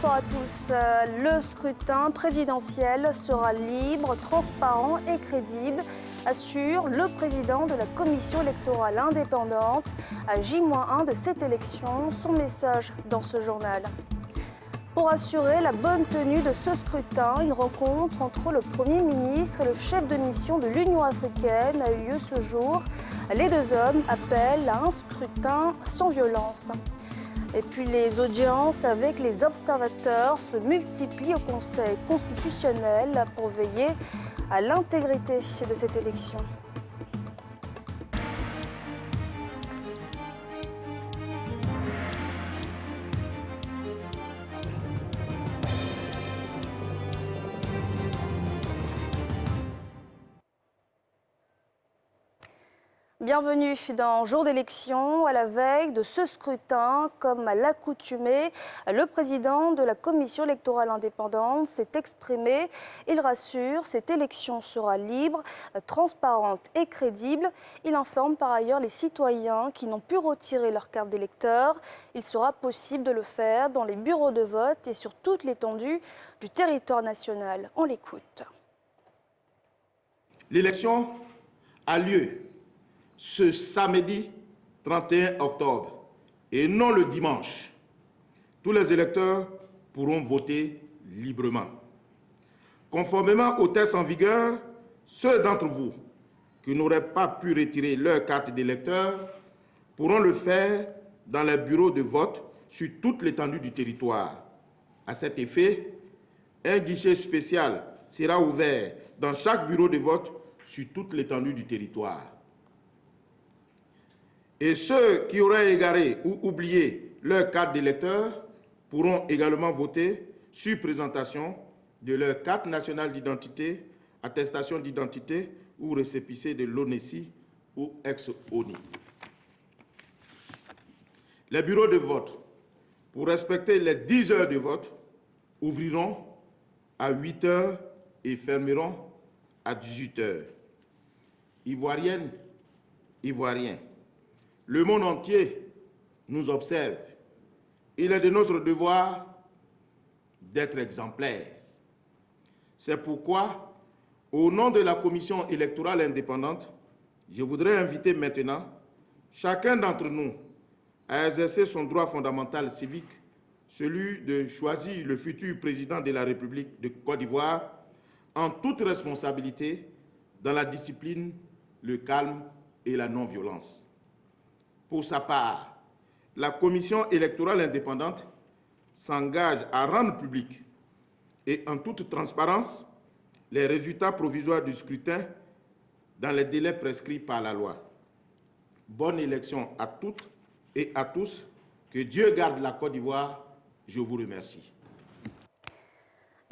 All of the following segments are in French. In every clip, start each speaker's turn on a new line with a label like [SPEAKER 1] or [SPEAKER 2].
[SPEAKER 1] bonsoir à tous. Le scrutin présidentiel sera libre, transparent et crédible, assure le président de la commission électorale indépendante à J-1 de cette élection. Son message dans ce journal. Pour assurer la bonne tenue de ce scrutin, une rencontre entre le Premier ministre et le chef de mission de l'Union africaine a eu lieu ce jour. Les deux hommes appellent à un scrutin sans violence. Et puis les audiences avec les observateurs se multiplient au Conseil constitutionnel pour veiller à l'intégrité de cette élection. Bienvenue dans Jour d'élection. À la veille de ce scrutin, comme à l'accoutumée, le président de la commission électorale indépendante s'est exprimé. Il rassure, cette élection sera libre, transparente et crédible. Il informe par ailleurs les citoyens qui n'ont pu retirer leur carte d'électeur. Il sera possible de le faire dans les bureaux de vote et sur toute l'étendue du territoire national. On l'écoute.
[SPEAKER 2] L'élection a lieu ce samedi 31 octobre et non le dimanche. Tous les électeurs pourront voter librement. Conformément aux textes en vigueur, ceux d'entre vous qui n'auraient pas pu retirer leur carte d'électeur pourront le faire dans les bureaux de vote sur toute l'étendue du territoire. À cet effet, un guichet spécial sera ouvert dans chaque bureau de vote sur toute l'étendue du territoire. Et ceux qui auraient égaré ou oublié leur carte d'électeur pourront également voter sur présentation de leur carte nationale d'identité, attestation d'identité ou récépissé de l'ONESI ou ex-ONI. Les bureaux de vote, pour respecter les 10 heures de vote, ouvriront à 8 heures et fermeront à 18 heures. Ivoiriennes, Ivoiriens, le monde entier nous observe. Il est de notre devoir d'être exemplaires. C'est pourquoi, au nom de la commission électorale indépendante, je voudrais inviter maintenant chacun d'entre nous à exercer son droit fondamental civique, celui de choisir le futur président de la République de Côte d'Ivoire en toute responsabilité, dans la discipline, le calme et la non-violence. Pour sa part, la commission électorale indépendante s'engage à rendre public et en toute transparence les résultats provisoires du scrutin dans les délais prescrits par la loi. Bonne élection à toutes et à tous. Que Dieu garde la Côte d'Ivoire. Je vous remercie.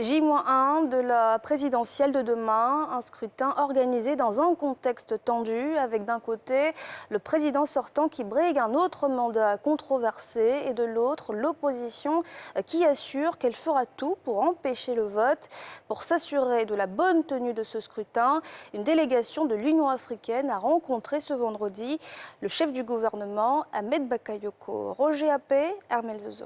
[SPEAKER 1] J-1 de la présidentielle de demain, un scrutin organisé dans un contexte tendu avec d'un côté le président sortant qui brigue un autre mandat controversé et de l'autre l'opposition qui assure qu'elle fera tout pour empêcher le vote. Pour s'assurer de la bonne tenue de ce scrutin, une délégation de l'Union africaine a rencontré ce vendredi le chef du gouvernement Ahmed Bakayoko. Roger Appé, Hermel Zozo.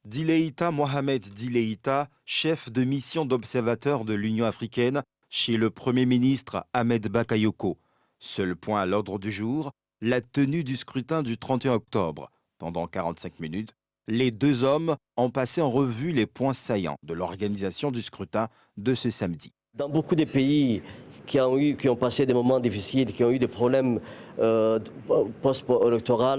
[SPEAKER 3] Dileïta Mohamed Dileïta, chef de mission d'observateur de l'Union africaine chez le Premier ministre Ahmed Bakayoko. Seul point à l'ordre du jour, la tenue du scrutin du 31 octobre. Pendant 45 minutes, les deux hommes ont passé en revue les points saillants de l'organisation du scrutin de ce samedi.
[SPEAKER 4] Dans beaucoup de pays qui ont passé des moments difficiles, qui ont eu des problèmes post-électoraux,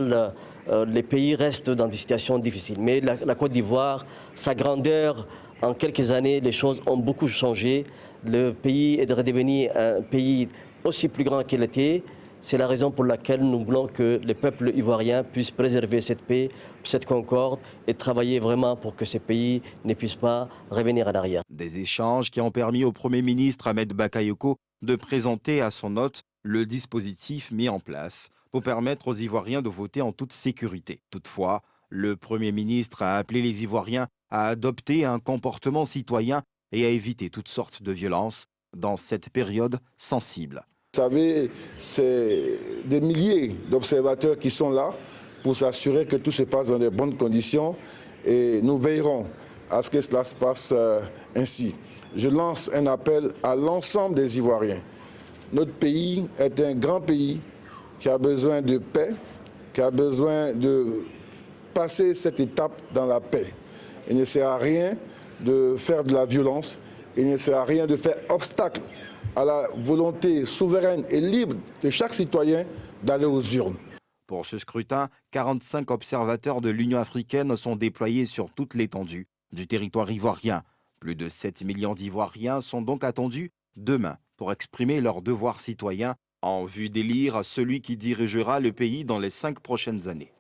[SPEAKER 4] les pays restent dans des situations difficiles. Mais la Côte d'Ivoire, sa grandeur, en quelques années, les choses ont beaucoup changé. Le pays est redevenu un pays aussi plus grand qu'il était. C'est la raison pour laquelle nous voulons que le peuple ivoirien puisse préserver cette paix, cette concorde et travailler vraiment pour que ce pays ne puisse pas revenir en arrière.
[SPEAKER 3] Des échanges qui ont permis au Premier ministre Ahmed Bakayoko de présenter à son hôte le dispositif mis en place pour permettre aux Ivoiriens de voter en toute sécurité. Toutefois, le Premier ministre a appelé les Ivoiriens à adopter un comportement citoyen et à éviter toutes sortes de violences dans cette période sensible.
[SPEAKER 5] Vous savez, c'est des milliers d'observateurs qui sont là pour s'assurer que tout se passe dans de bonnes conditions et nous veillerons à ce que cela se passe ainsi. Je lance un appel à l'ensemble des Ivoiriens. Notre pays est un grand pays qui a besoin de paix, qui a besoin de passer cette étape dans la paix. Il ne sert à rien de faire de la violence, il ne sert à rien de faire obstacle à la volonté souveraine et libre de chaque citoyen d'aller aux urnes.
[SPEAKER 3] Pour ce scrutin, 45 observateurs de l'Union africaine sont déployés sur toute l'étendue du territoire ivoirien. Plus de 7 millions d'Ivoiriens sont donc attendus demain pour exprimer leurs devoirs citoyens en vue d'élire celui qui dirigera le pays dans les 5 prochaines années.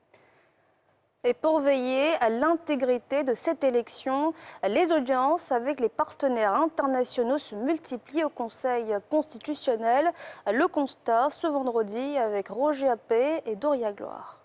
[SPEAKER 1] Et pour veiller à l'intégrité de cette élection, les audiences avec les partenaires internationaux se multiplient au Conseil constitutionnel. Le constat ce vendredi avec Roger Appé et Doria Gloire.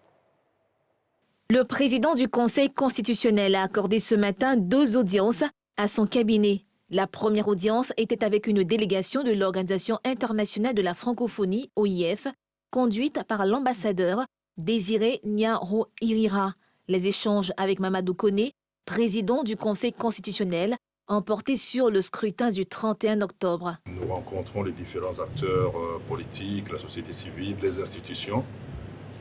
[SPEAKER 6] Le président du Conseil constitutionnel a accordé ce matin 2 audiences à son cabinet. La première audience était avec une délégation de l'Organisation internationale de la francophonie, OIF, conduite par l'ambassadeur Désiré Niaroirira. Les échanges avec Mamadou Koné, président du Conseil constitutionnel, ont porté sur le scrutin du 31 octobre.
[SPEAKER 7] Nous rencontrons les différents acteurs politiques, la société civile, les institutions.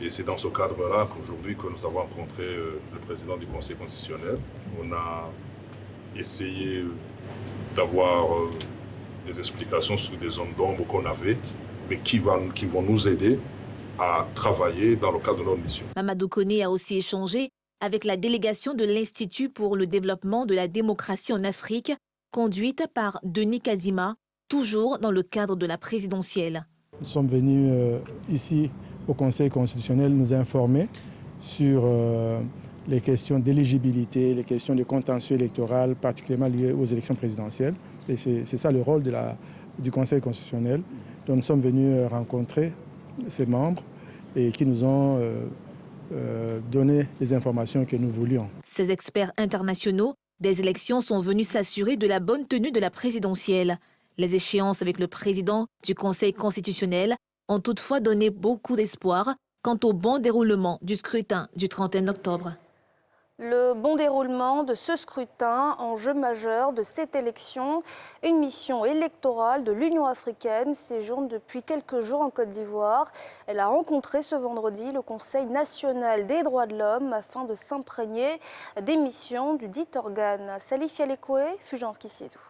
[SPEAKER 7] Et c'est dans ce cadre-là qu'aujourd'hui que nous avons rencontré le président du Conseil constitutionnel. On a essayé d'avoir des explications sur des zones d'ombre qu'on avait, mais qui vont nous aider à travailler dans le cadre de notre mission.
[SPEAKER 6] Mamadou Koné a aussi échangé avec la délégation de l'Institut pour le développement de la démocratie en Afrique, conduite par Denis Kadima, toujours dans le cadre de la présidentielle.
[SPEAKER 8] Nous sommes venus ici au Conseil constitutionnel nous informer sur les questions d'éligibilité, les questions de contentieux électoral, particulièrement liées aux élections présidentielles. Et c'est ça le rôle du Conseil constitutionnel. Donc nous sommes venus rencontrer ses membres et qui nous ont donné les informations que nous voulions.
[SPEAKER 6] Ces experts internationaux des élections sont venus s'assurer de la bonne tenue de la présidentielle. Les échéances avec le président du Conseil constitutionnel ont toutefois donné beaucoup d'espoir quant au bon déroulement du scrutin du 31 octobre.
[SPEAKER 1] Le bon déroulement de ce scrutin, enjeu majeur de cette élection, une mission électorale de l'Union africaine séjourne depuis quelques jours en Côte d'Ivoire. Elle a rencontré ce vendredi le Conseil national des droits de l'homme afin de s'imprégner des missions du dit organe. Salif Yalekoué, Fulgence Kissédou.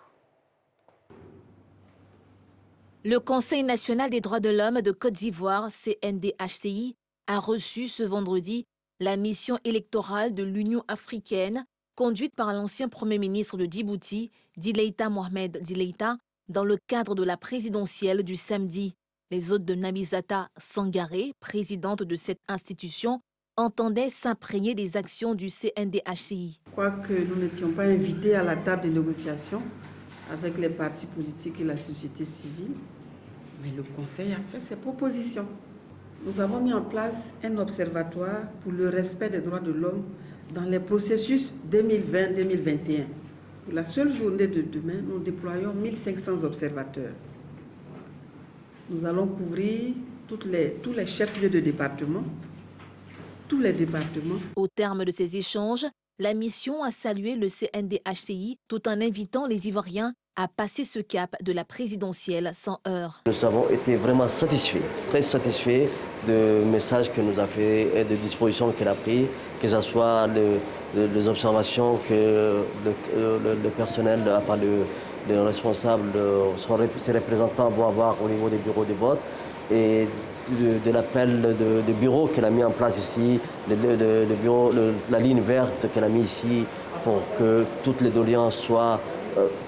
[SPEAKER 6] Le Conseil national des droits de l'homme de Côte d'Ivoire, CNDHCI, a reçu ce vendredi la mission électorale de l'Union africaine, conduite par l'ancien Premier ministre de Djibouti, Dileïta Mohamed Dileïta, dans le cadre de la présidentielle du samedi. Les hôtes de Nabizata Sangaré, présidente de cette institution, entendaient s'imprégner des actions du CNDHCI.
[SPEAKER 9] Quoique nous n'étions pas invités à la table des négociations avec les partis politiques et la société civile, mais le Conseil a fait ses propositions. Nous avons mis en place un observatoire pour le respect des droits de l'homme dans les processus 2020-2021. Pour la seule journée de demain, nous déployons 1500 observateurs. Nous allons couvrir tous les chefs-lieux de département, tous les départements.
[SPEAKER 6] Au terme de ces échanges, la mission a salué le CNDHCI tout en invitant les Ivoiriens à passer ce cap de la présidentielle sans heurts.
[SPEAKER 4] Nous avons été vraiment satisfaits, très satisfaits du message que nous a fait et des dispositions qu'elle a prises, que ce soit les observations que le personnel, enfin les responsables, ses représentants vont avoir au niveau des bureaux de vote et de l'appel de bureau qu'elle a mis en place ici, la ligne verte qu'elle a mis ici pour que toutes les doléances soient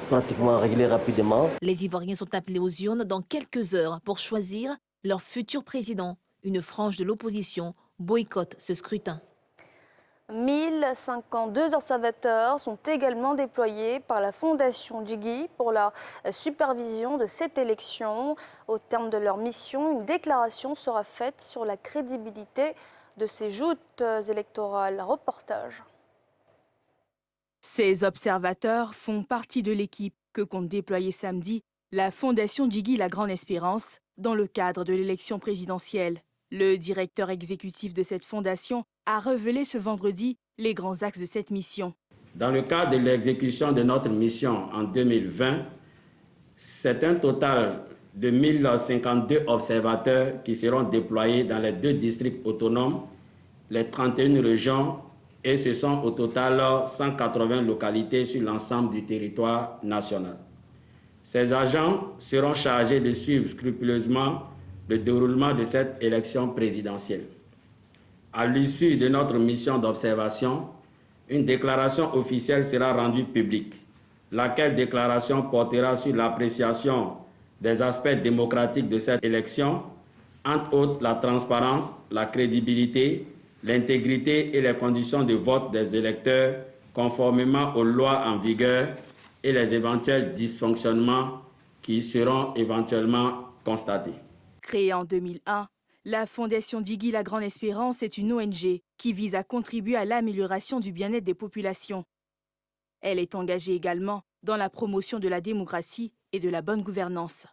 [SPEAKER 4] pratiquement réglées rapidement.
[SPEAKER 6] Les Ivoiriens sont appelés aux urnes dans quelques heures pour choisir leur futur président. Une frange de l'opposition boycotte ce scrutin.
[SPEAKER 1] 1052 observateurs sont également déployés par la Fondation Djigui pour la supervision de cette élection. Au terme de leur mission, une déclaration sera faite sur la crédibilité de ces joutes électorales. Reportage.
[SPEAKER 10] Ces observateurs font partie de l'équipe que compte déployer samedi la Fondation Djigui La Grande Espérance dans le cadre de l'élection présidentielle. Le directeur exécutif de cette fondation a révélé ce vendredi les grands axes de cette mission.
[SPEAKER 11] Dans le cadre de l'exécution de notre mission en 2020, c'est un total de 1052 observateurs qui seront déployés dans les 2 districts autonomes, les 31 régions, et ce sont au total 180 localités sur l'ensemble du territoire national. Ces agents seront chargés de suivre scrupuleusement le déroulement de cette élection présidentielle. À l'issue de notre mission d'observation, une déclaration officielle sera rendue publique, laquelle déclaration portera sur l'appréciation des aspects démocratiques de cette élection, entre autres la transparence, la crédibilité, l'intégrité et les conditions de vote des électeurs conformément aux lois en vigueur et les éventuels dysfonctionnements qui seront éventuellement constatés.
[SPEAKER 10] Créée en 2001, la Fondation Djigui La Grande Espérance est une ONG qui vise à contribuer à l'amélioration du bien-être des populations. Elle est engagée également dans la promotion de la démocratie et de la bonne gouvernance.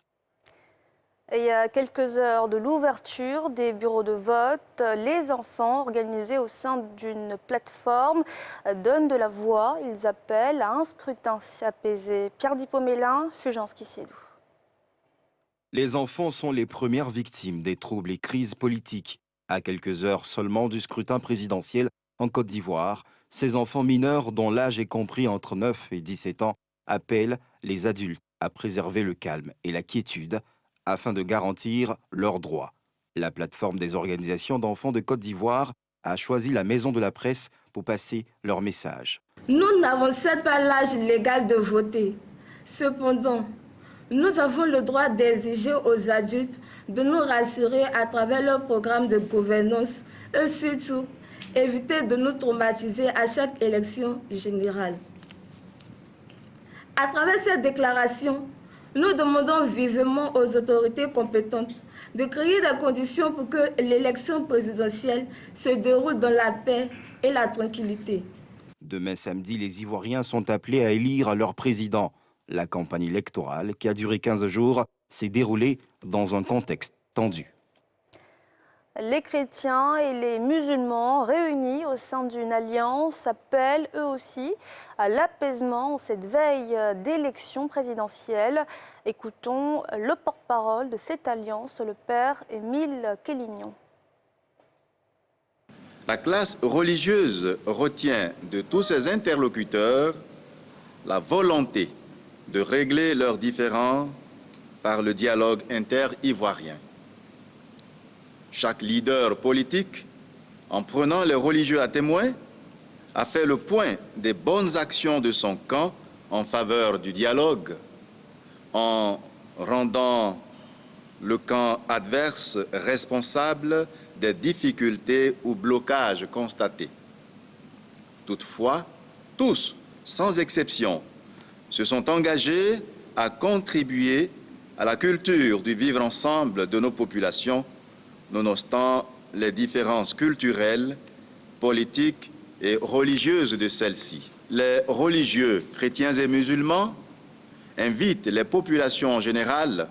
[SPEAKER 1] Et à quelques heures de l'ouverture des bureaux de vote, les enfants organisés au sein d'une plateforme donnent de la voix. Ils appellent à un scrutin apaisé. Pierre Dipomélin, Fulgence Kissédou.
[SPEAKER 3] Les enfants sont les premières victimes des troubles et crises politiques. À quelques heures seulement du scrutin présidentiel en Côte d'Ivoire, ces enfants mineurs dont l'âge est compris entre 9 et 17 ans appellent les adultes à préserver le calme et la quiétude afin de garantir leurs droits. La plateforme des organisations d'enfants de Côte d'Ivoire a choisi la Maison de la Presse pour passer leur message.
[SPEAKER 12] Nous n'avons certes pas l'âge légal de voter. Cependant, nous avons le droit d'exiger aux adultes de nous rassurer à travers leur programme de gouvernance et surtout éviter de nous traumatiser à chaque élection générale. À travers cette déclaration, nous demandons vivement aux autorités compétentes de créer des conditions pour que l'élection présidentielle se déroule dans la paix et la tranquillité.
[SPEAKER 3] Demain samedi, les Ivoiriens sont appelés à élire leur président. La campagne électorale, qui a duré 15 jours, s'est déroulée dans un contexte tendu.
[SPEAKER 1] Les chrétiens et les musulmans réunis au sein d'une alliance appellent eux aussi à l'apaisement en cette veille d'élection présidentielle. Écoutons le porte-parole de cette alliance, le père Émile Kélignon.
[SPEAKER 13] La classe religieuse retient de tous ses interlocuteurs la volonté de régler leurs différends par le dialogue inter-ivoirien. Chaque leader politique, en prenant les religieux à témoin, a fait le point des bonnes actions de son camp en faveur du dialogue, en rendant le camp adverse responsable des difficultés ou blocages constatés. Toutefois, tous, sans exception, se sont engagés à contribuer à la culture du vivre ensemble de nos populations, nonobstant les différences culturelles, politiques et religieuses de celles-ci. Les religieux, chrétiens et musulmans, invitent les populations en général,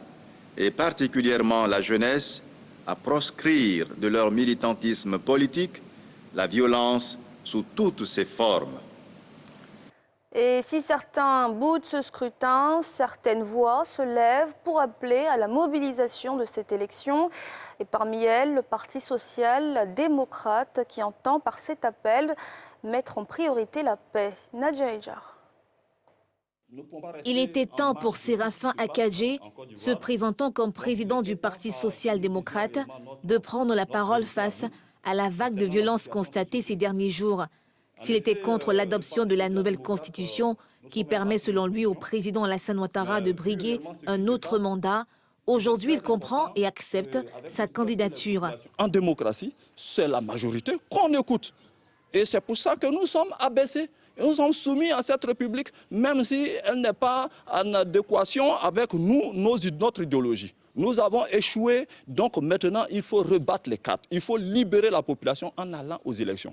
[SPEAKER 13] et particulièrement la jeunesse, à proscrire de leur militantisme politique la violence sous toutes ses formes.
[SPEAKER 1] Et si certains boudent ce scrutin, certaines voix se lèvent pour appeler à la mobilisation de cette élection. Et parmi elles, le Parti social-démocrate qui entend par cet appel mettre en priorité la paix. Nadia Ejar.
[SPEAKER 6] Il était temps pour Séraphin Akadjé, se présentant comme président du Parti social-démocrate, de prendre la parole face à la vague de violence constatée ces derniers jours. S'il était contre l'adoption de la nouvelle constitution qui permet selon lui au président Alassane Ouattara de briguer un autre mandat, aujourd'hui il comprend et accepte sa candidature.
[SPEAKER 14] En démocratie, c'est la majorité qu'on écoute. Et c'est pour ça que nous sommes abaissés. Nous sommes soumis à cette République, même si elle n'est pas en adéquation avec nous, notre idéologie. Nous avons échoué, donc maintenant il faut rebattre les cartes. Il faut libérer la population en allant aux élections.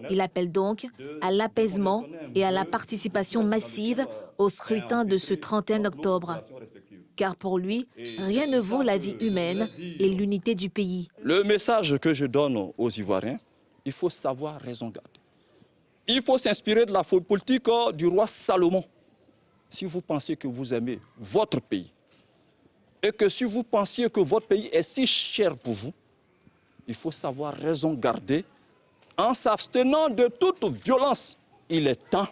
[SPEAKER 6] Il appelle donc à l'apaisement et à la participation massive au scrutin de ce 31 octobre. Car pour lui, rien ne vaut la vie humaine et l'unité du pays.
[SPEAKER 14] Le message que je donne aux Ivoiriens, il faut savoir raison garder. il faut s'inspirer de la politique du roi Salomon. Si vous pensez que vous aimez votre pays, et que si vous pensiez que votre pays est si cher pour vous, il faut savoir raison garder en s'abstenant de toute violence. Il est temps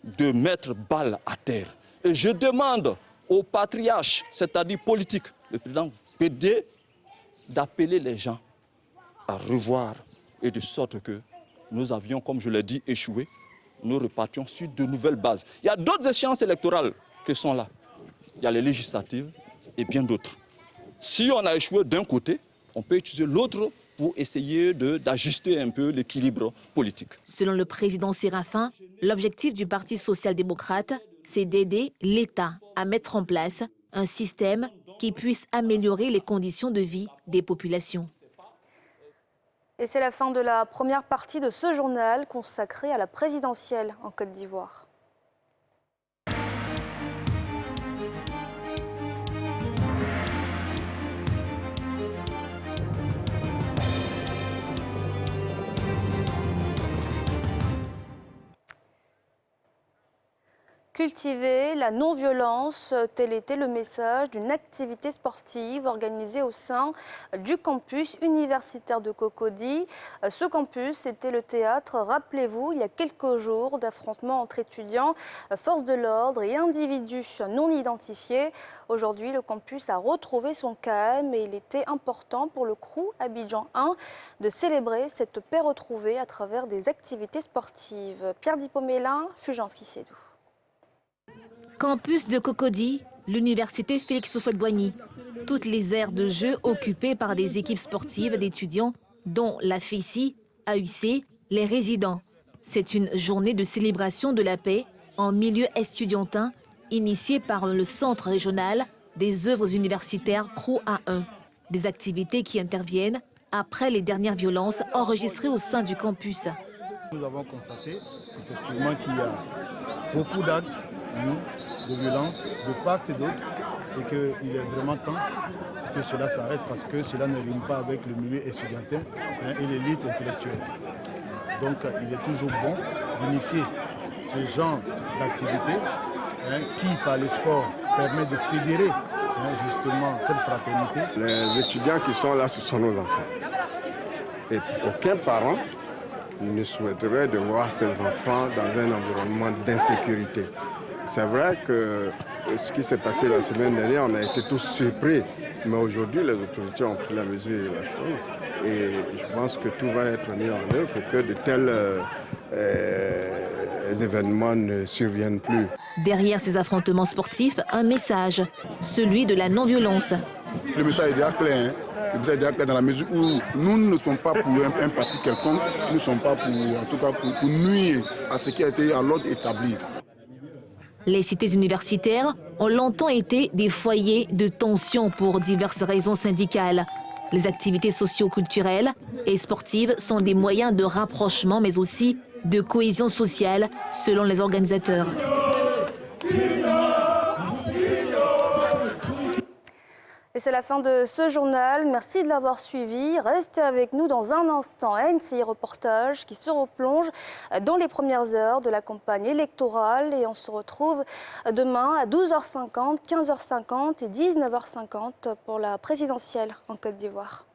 [SPEAKER 14] de mettre balle à terre. Et je demande au patriarche, c'est-à-dire politique, le président PD, d'appeler les gens à revoir et de sorte que nous avions, comme je l'ai dit, échoué. Nous repartions sur de nouvelles bases. Il y a d'autres échéances électorales qui sont là. Il y a les législatives et bien d'autres. Si on a échoué d'un côté, on peut utiliser l'autre pour essayer d'ajuster un peu l'équilibre politique.
[SPEAKER 6] Selon le président Séraphin, l'objectif du Parti social-démocrate, c'est d'aider l'État à mettre en place un système qui puisse améliorer les conditions de vie des populations.
[SPEAKER 1] Et c'est la fin de la première partie de ce journal consacré à la présidentielle en Côte d'Ivoire. Cultiver la non-violence, tel était le message d'une activité sportive organisée au sein du campus universitaire de Cocody. Ce campus était le théâtre, rappelez-vous, il y a quelques jours d'affrontements entre étudiants, forces de l'ordre et individus non identifiés. Aujourd'hui, le campus a retrouvé son calme et il était important pour le CROU Abidjan 1 de célébrer cette paix retrouvée à travers des activités sportives. Pierre Dipomélin, Fulgence Kissédou.
[SPEAKER 6] Campus de Cocody, l'université Félix Houphouët-Boigny. Toutes les aires de jeu occupées par des équipes sportives d'étudiants, dont la FECI, AUC, les résidents. C'est une journée de célébration de la paix en milieu estudiantin, initiée par le Centre régional des œuvres universitaires CROU A1. Des activités qui interviennent après les dernières violences enregistrées au sein du campus.
[SPEAKER 15] Nous avons constaté effectivement qu'il y a beaucoup d'actes de violence de part et d'autre et qu'il est vraiment temps que cela s'arrête parce que cela ne rime pas avec le milieu estudiantin et l'élite intellectuelle. Donc il est toujours bon d'initier ce genre d'activité qui, par le sport, permet de fédérer justement cette fraternité.
[SPEAKER 16] Les étudiants qui sont là, ce sont nos enfants. Et aucun parent ne souhaiterait de voir ses enfants dans un environnement d'insécurité. C'est vrai que ce qui s'est passé la semaine dernière, on a été tous surpris. Mais aujourd'hui, les autorités ont pris la mesure de la chose. Et je pense que tout va être mis en œuvre pour que de tels événements ne surviennent plus.
[SPEAKER 6] Derrière ces affrontements sportifs, un message, celui de la non-violence.
[SPEAKER 17] Le message est déjà clair. Le message est déjà clair dans la mesure où nous ne sommes pas pour un parti quelconque, nous ne sommes pas pour, en tout cas pour nuire à ce qui a été à l'ordre établi.
[SPEAKER 6] Les cités universitaires ont longtemps été des foyers de tension pour diverses raisons syndicales. Les activités socio-culturelles et sportives sont des moyens de rapprochement, mais aussi de cohésion sociale, selon les organisateurs.
[SPEAKER 1] Et c'est la fin de ce journal. Merci de l'avoir suivi. Restez avec nous dans un instant. NCI Reportage qui se replonge dans les premières heures de la campagne électorale. Et on se retrouve demain à 12h50, 15h50 et 19h50 pour la présidentielle en Côte d'Ivoire.